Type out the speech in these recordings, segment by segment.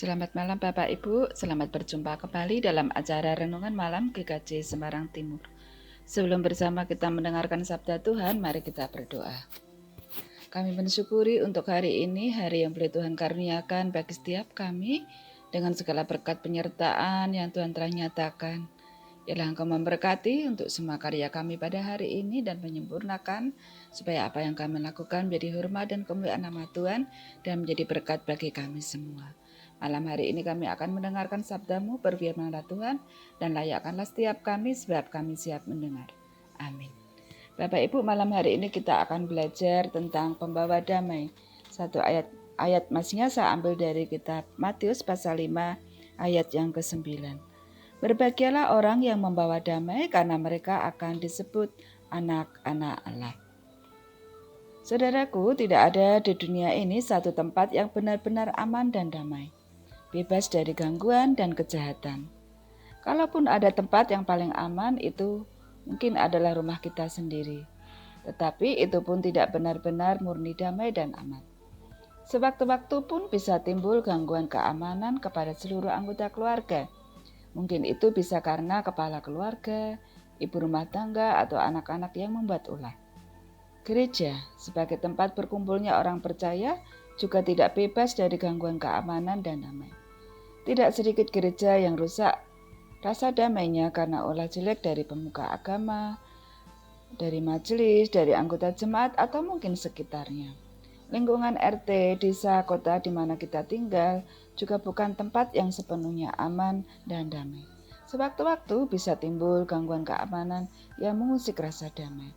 Selamat malam Bapak Ibu, selamat berjumpa kembali dalam acara Renungan Malam GKJ Semarang Timur. Sebelum bersama kita mendengarkan sabda Tuhan, mari kita berdoa. Kami mensyukuri untuk hari ini, hari yang boleh Tuhan karuniakan bagi setiap kami, dengan segala berkat penyertaan yang Tuhan telah nyatakan. Ialah Engkau memberkati untuk semua karya kami pada hari ini dan menyempurnakan, supaya apa yang kami lakukan menjadi hormat dan kemuliaan nama Tuhan dan menjadi berkat bagi kami semua. Malam hari ini kami akan mendengarkan sabda-Mu, berfirmanlah Tuhan, dan layakkanlah setiap kami sebab kami siap mendengar. Amin. Bapak Ibu, malam hari ini kita akan belajar tentang pembawa damai. Satu ayat masnya saya ambil dari kitab Matius pasal 5 ayat yang ke-9. Berbahagialah orang yang membawa damai, karena mereka akan disebut anak-anak Allah. Saudaraku, tidak ada di dunia ini satu tempat yang benar-benar aman dan damai, bebas dari gangguan dan kejahatan. Kalaupun ada tempat yang paling aman, itu mungkin adalah rumah kita sendiri. Tetapi itu pun tidak benar-benar murni damai dan aman. Sewaktu-waktu pun bisa timbul gangguan keamanan kepada seluruh anggota keluarga. Mungkin itu bisa karena kepala keluarga, ibu rumah tangga, atau anak-anak yang membuat ulah. Gereja sebagai tempat berkumpulnya orang percaya juga tidak bebas dari gangguan keamanan dan damai. Tidak sedikit gereja yang rusak rasa damainya karena ulah jelek dari pemuka agama, dari majelis, dari anggota jemaat, atau mungkin sekitarnya. Lingkungan RT, desa, kota di mana kita tinggal juga bukan tempat yang sepenuhnya aman dan damai. Sewaktu-waktu bisa timbul gangguan keamanan yang mengusik rasa damai.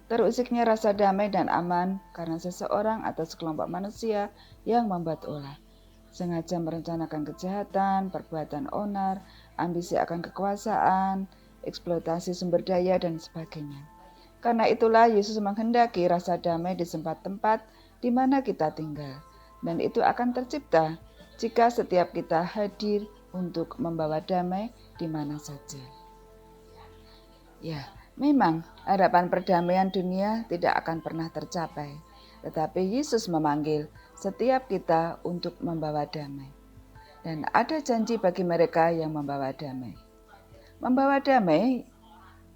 Terusiknya rasa damai dan aman karena seseorang atau sekelompok manusia yang membuat ulah, sengaja merencanakan kejahatan, perbuatan onar, ambisi akan kekuasaan, eksploitasi sumber daya, dan sebagainya. Karena itulah Yesus menghendaki rasa damai di tempat-tempat di mana kita tinggal. Dan itu akan tercipta jika setiap kita hadir untuk membawa damai di mana saja. Ya, memang harapan perdamaian dunia tidak akan pernah tercapai. Tetapi Yesus memanggil setiap kita untuk membawa damai. Dan ada janji bagi mereka yang membawa damai. Membawa damai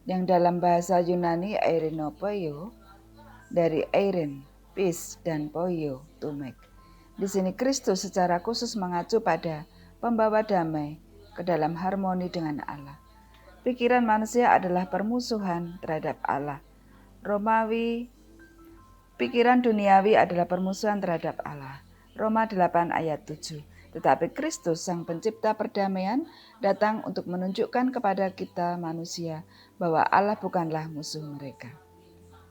yang dalam bahasa Yunani eirenopoio, dari eiren, peace, dan poio, to make. Di sini Kristus secara khusus mengacu pada pembawa damai ke dalam harmoni dengan Allah. Pikiran manusia adalah permusuhan terhadap Allah. Pikiran duniawi adalah permusuhan terhadap Allah. Roma 8 ayat 7. Tetapi Kristus, Sang Pencipta perdamaian, datang untuk menunjukkan kepada kita manusia bahwa Allah bukanlah musuh mereka.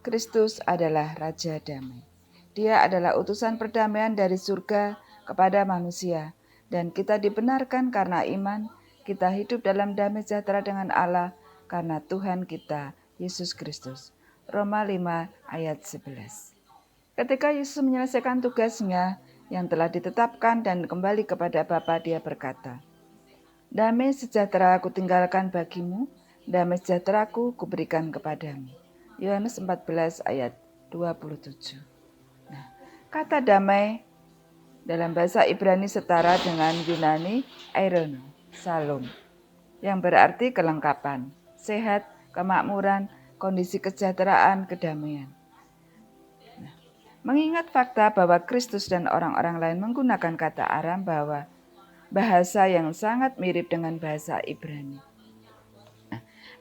Kristus adalah Raja Damai. Dia adalah utusan perdamaian dari surga kepada manusia, dan kita dibenarkan karena iman. Kita hidup dalam damai sejahtera dengan Allah karena Tuhan kita, Yesus Kristus. Roma 5 ayat 11. Ketika Yesus menyelesaikan tugasnya yang telah ditetapkan dan kembali kepada Bapa, dia berkata, "Damai sejahtera aku tinggalkan bagimu, damai sejahteraku kuberikan kepadamu." Yohanes 14 ayat 27. Nah, kata damai dalam bahasa Ibrani setara dengan Yunani airono, salom, yang berarti kelengkapan, sehat, kemakmuran, kondisi kesejahteraan, kedamaian. Mengingat fakta bahwa Kristus dan orang-orang lain menggunakan kata Aram, bahwa bahasa yang sangat mirip dengan bahasa Ibrani.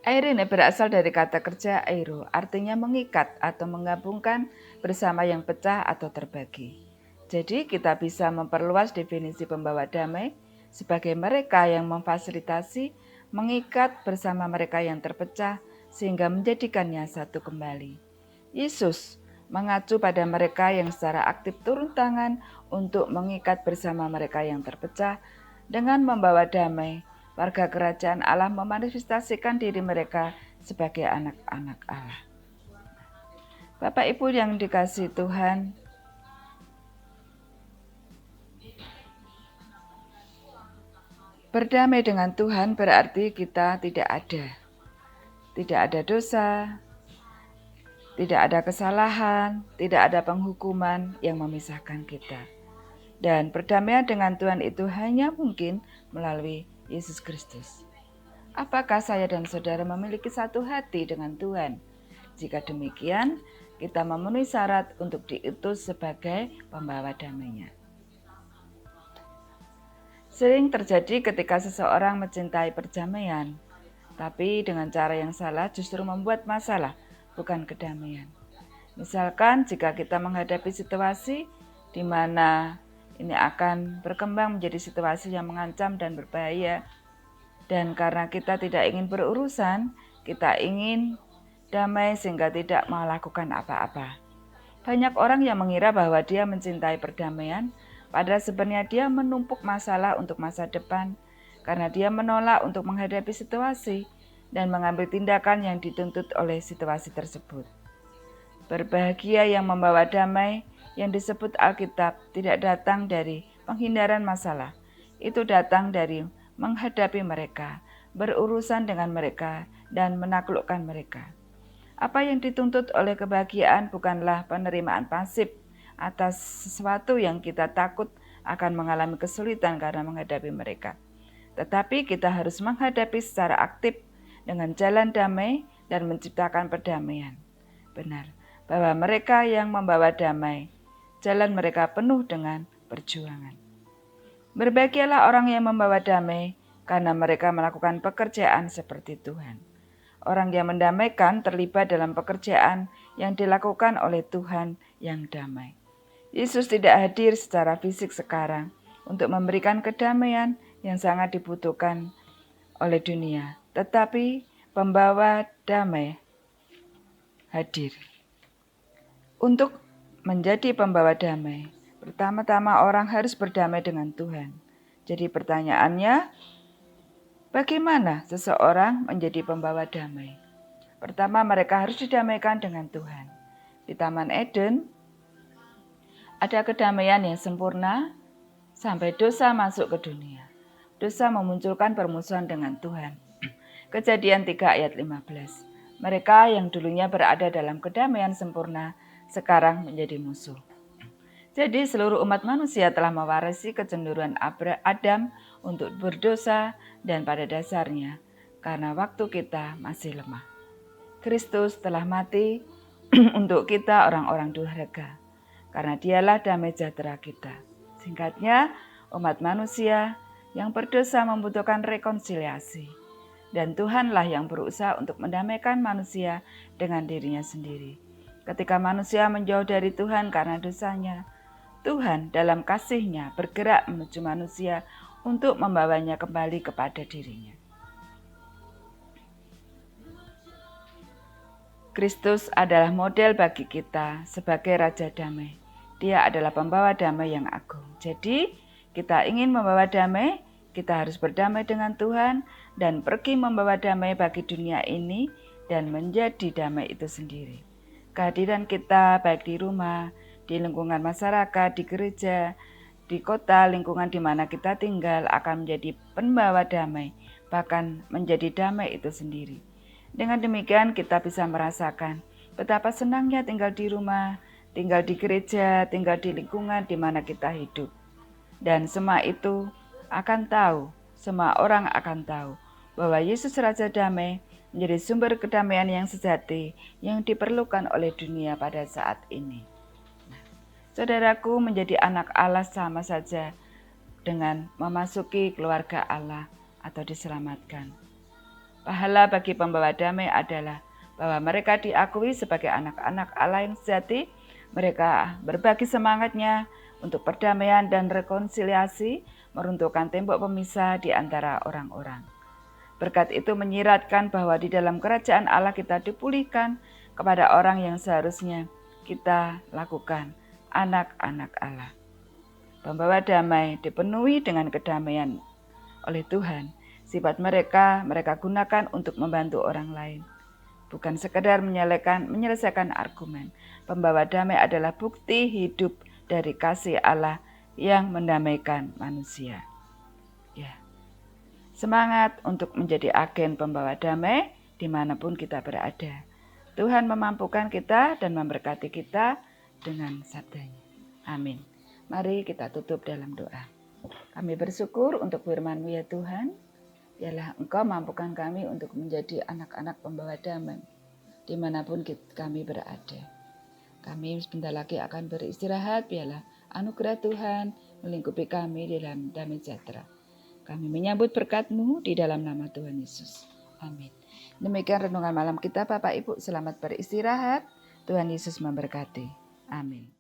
Eirene berasal dari kata kerja eiro, artinya mengikat atau menggabungkan bersama yang pecah atau terbagi. Jadi kita bisa memperluas definisi pembawa damai sebagai mereka yang memfasilitasi, mengikat bersama mereka yang terpecah sehingga menjadikannya satu kembali. Yesus mengacu pada mereka yang secara aktif turun tangan untuk mengikat bersama mereka yang terpecah dengan membawa damai. Warga kerajaan Allah memanifestasikan diri mereka sebagai anak-anak Allah. Bapak Ibu yang dikasihi Tuhan, berdamai dengan Tuhan berarti kita tidak ada dosa, tidak ada kesalahan, tidak ada penghukuman yang memisahkan kita. Dan perdamaian dengan Tuhan itu hanya mungkin melalui Yesus Kristus. Apakah saya dan saudara memiliki satu hati dengan Tuhan? Jika demikian, kita memenuhi syarat untuk diutus sebagai pembawa damainya. Sering terjadi ketika seseorang mencintai perdamaian, tapi dengan cara yang salah justru membuat masalah, bukan kedamaian. Misalkan jika kita menghadapi situasi di mana ini akan berkembang menjadi situasi yang mengancam dan berbahaya, dan karena kita tidak ingin berurusan, kita ingin damai sehingga tidak melakukan apa-apa. Banyak orang yang mengira bahwa dia mencintai perdamaian, padahal sebenarnya dia menumpuk masalah untuk masa depan karena dia menolak untuk menghadapi situasi dan mengambil tindakan yang dituntut oleh situasi tersebut. Berbahagia yang membawa damai yang disebut Alkitab tidak datang dari penghindaran masalah. Itu datang dari menghadapi mereka, berurusan dengan mereka, dan menaklukkan mereka. Apa yang dituntut oleh kebahagiaan bukanlah penerimaan pasif atas sesuatu yang kita takut akan mengalami kesulitan karena menghadapi mereka. Tetapi kita harus menghadapi secara aktif dengan jalan damai dan menciptakan perdamaian. Benar, bahwa mereka yang membawa damai, jalan mereka penuh dengan perjuangan. Berbahagialah orang yang membawa damai, karena mereka melakukan pekerjaan seperti Tuhan. Orang yang mendamaikan terlibat dalam pekerjaan yang dilakukan oleh Tuhan yang damai. Yesus tidak hadir secara fisik sekarang untuk memberikan kedamaian yang sangat dibutuhkan oleh dunia, tetapi pembawa damai hadir. Untuk menjadi pembawa damai, pertama-tama orang harus berdamai dengan Tuhan. Jadi pertanyaannya, bagaimana seseorang menjadi pembawa damai? Pertama, mereka harus didamaikan dengan Tuhan. Di Taman Eden, ada kedamaian yang sempurna sampai dosa masuk ke dunia. Dosa memunculkan permusuhan dengan Tuhan. Kejadian 3 ayat 15. Mereka yang dulunya berada dalam kedamaian sempurna, sekarang menjadi musuh. Jadi seluruh umat manusia telah mewarisi kecenderungan Adam untuk berdosa dan pada dasarnya karena waktu kita masih lemah. Kristus telah mati untuk kita orang-orang durhaka karena dialah damai sejahtera kita. Singkatnya, umat manusia yang berdosa membutuhkan rekonsiliasi dan Tuhanlah yang berusaha untuk mendamaikan manusia dengan dirinya sendiri. Ketika manusia menjauh dari Tuhan karena dosanya, Tuhan dalam kasih-Nya bergerak menuju manusia untuk membawanya kembali kepada dirinya. Kristus adalah model bagi kita sebagai Raja Damai. Dia adalah pembawa damai yang agung. Jadi, kita ingin membawa damai, kita harus berdamai dengan Tuhan dan pergi membawa damai bagi dunia ini dan menjadi damai itu sendiri. Kehadiran kita baik di rumah, di lingkungan masyarakat, di gereja, di kota, lingkungan di mana kita tinggal akan menjadi pembawa damai, bahkan menjadi damai itu sendiri. Dengan demikian kita bisa merasakan betapa senangnya tinggal di rumah, tinggal di gereja, tinggal di lingkungan di mana kita hidup. Dan semua itu akan tahu, semua orang akan tahu bahwa Yesus Raja Damai menjadi sumber kedamaian yang sejati yang diperlukan oleh dunia pada saat ini. Saudaraku, menjadi anak Allah sama saja dengan memasuki keluarga Allah atau diselamatkan. Pahala bagi pembawa damai adalah bahwa mereka diakui sebagai anak-anak Allah yang sejati. Mereka berbagi semangatnya untuk perdamaian dan rekonsiliasi, meruntuhkan tembok pemisah di antara orang-orang. Berkat itu menyiratkan bahwa di dalam kerajaan Allah kita dipulihkan kepada orang yang seharusnya kita lakukan, anak-anak Allah. Pembawa damai dipenuhi dengan kedamaian oleh Tuhan. Sifat mereka gunakan untuk membantu orang lain. Bukan sekedar menyelesaikan argumen. Pembawa damai adalah bukti hidup dari kasih Allah yang mendamaikan manusia. Ya. Semangat untuk menjadi agen pembawa damai dimanapun kita berada. Tuhan memampukan kita dan memberkati kita dengan sabdanya. Amin. Mari kita tutup dalam doa. Kami bersyukur untuk firman-Mu ya Tuhan. Biarlah Engkau mampukan kami untuk menjadi anak-anak pembawa damai dimanapun kami berada. Kami sebentar lagi akan beristirahat. Biarlah anugerah Tuhan melingkupi kami di dalam damai sejahtera. Kami menyambut berkat-Mu di dalam nama Tuhan Yesus. Amin. Demikian renungan malam kita Bapak Ibu. Selamat beristirahat. Tuhan Yesus memberkati. Amin.